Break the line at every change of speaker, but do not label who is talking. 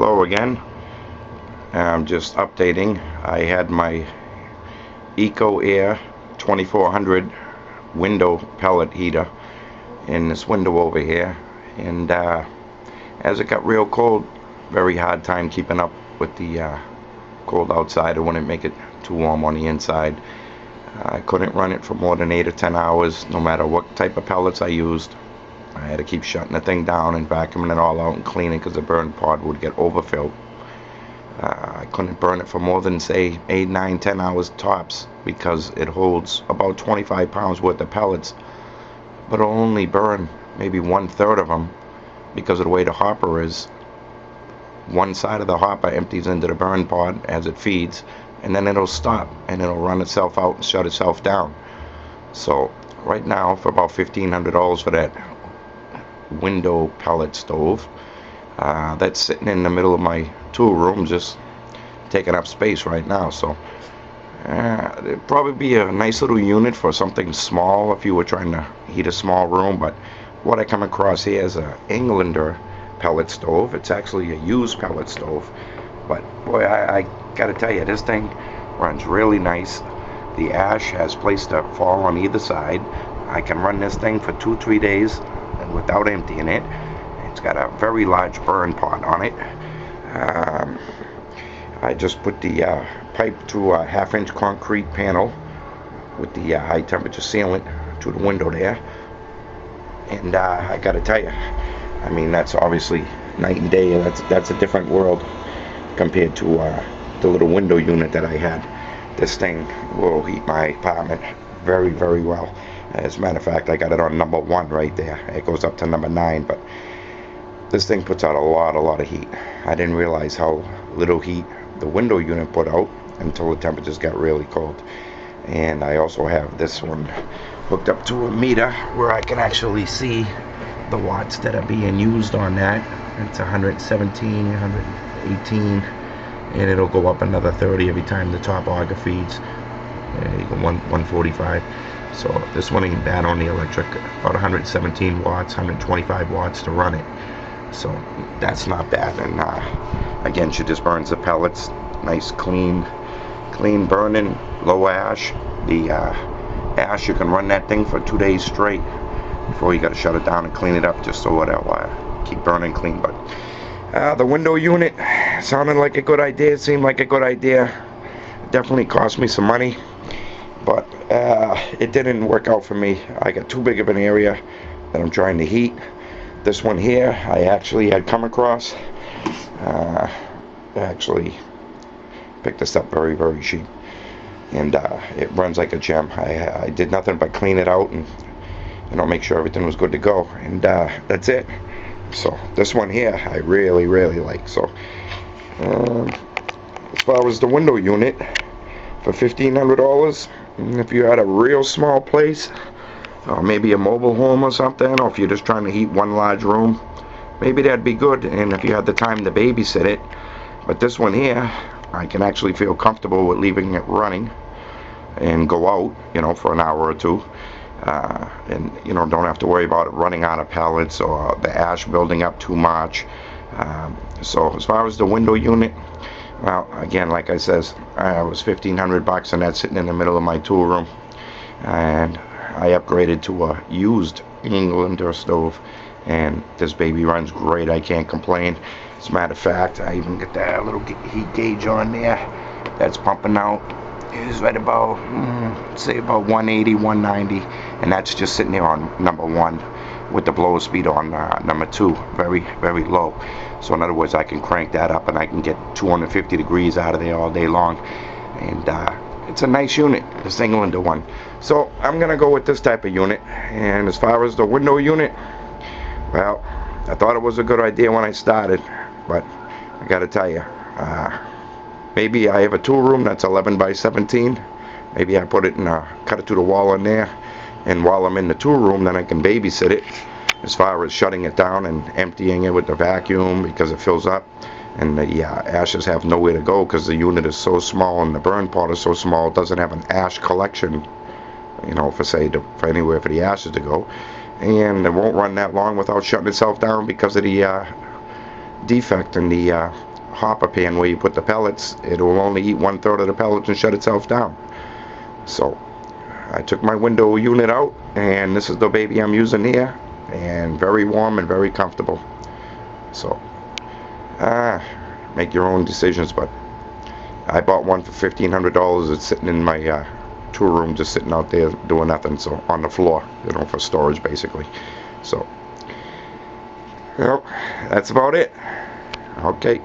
Hello again. I'm just updating. I had my ECO-2400 window pellet heater in this window over here, and as it got real cold, very hard time keeping up with the cold outside. I wouldn't make it too warm on the inside. I couldn't run it for more than 8 or 10 hours, no matter what type of pellets I used. I had to keep shutting the thing down and vacuuming it all out and cleaning because the burn pod would get overfilled. I couldn't burn it for more than, say, 8, 9, 10 hours tops because it holds about 25 pounds worth of pellets, but it'll only burn maybe 1/3 of them because of the way the hopper is. One side of the hopper empties into the burn pod as it feeds, and then it'll stop and it'll run itself out and shut itself down. So right now, for about $1,500 for that window pellet stove, that's sitting in the middle of my tool room, just taking up space right now. So it'd probably be a nice little unit for something small if you were trying to heat a small room. But what I come across here is a Englander pellet stove. It's actually a used pellet stove, but boy, I gotta tell you, this thing runs really nice. The ash has place to fall on either side. I can run this thing for 2-3 days and without emptying it. It's got a very large burn pot on it. I just put the pipe to a 1/2-inch concrete panel with the high temperature sealant to the window there, and I gotta tell you, I mean, that's obviously night and day. That's a different world compared to the little window unit that I had. This thing will heat my apartment very, very well. As a matter of fact, I got it on number 1 right there. It goes up to number 9, but this thing puts out a lot of heat. I didn't realize how little heat the window unit put out until the temperatures got really cold. And I also have this one hooked up to a meter where I can actually see the watts that are being used on that. It's 117, 118, and it'll go up another 30 every time the top auger feeds. You go 145. So this one ain't bad on the electric. About 117 watts, 125 watts to run it. So that's not bad. And again, she just burns the pellets, nice clean burning, low ash. The ash, you can run that thing for 2 days straight before you got to shut it down and clean it up, just so it'll keep burning clean. But the window unit sounded like a good idea. It seemed like a good idea. It definitely cost me some money, but it didn't work out for me. I got too big of an area that I'm trying to heat. This one here, I actually had come across. I actually picked this up very, very cheap, and it runs like a gem. I did nothing but clean it out and make sure everything was good to go, and that's it. So this one here I really like. So as far as the window unit, for $1,500, if you had a real small place, or maybe a mobile home or something, or if you're just trying to heat one large room, maybe that'd be good, and if you had the time to babysit it. But this one here, I can actually feel comfortable with leaving it running and go out, for an hour or two, and don't have to worry about it running out of pellets or the ash building up too much. So as far as the window unit, well, again, like I says, it was $1,500, and that's sitting in the middle of my tool room, and I upgraded to a used Englander stove, and this baby runs great. I can't complain. As a matter of fact, I even get that little heat gauge on there that's pumping out. It's right about, say about 180, 190, and that's just sitting there on number 1 with the blower speed on number 2, very, very low. So in other words, I can crank that up and I can get 250 degrees out of there all day long, and it's a nice unit, this Englander one. So I'm gonna go with this type of unit. And as far as the window unit, well, I thought it was a good idea when I started, but I gotta tell you, maybe I have a tool room that's 11 by 17. Maybe I put it in cut it to the wall in there, and while I'm in the tool room, then I can babysit it as far as shutting it down and emptying it with the vacuum, because it fills up and the ashes have nowhere to go because the unit is so small and the burn pot is so small. It doesn't have an ash collection, for anywhere for the ashes to go, and it won't run that long without shutting itself down because of the defect in the hopper pan where you put the pellets, it will only eat 1/3 of the pellets and shut itself down. So I took my window unit out, and this is the baby I'm using here, and very warm and very comfortable. So make your own decisions, but I bought one for $1,500. It's sitting in my tool room, just sitting out there doing nothing, so on the floor, for storage basically. So, well, that's about it. Okay.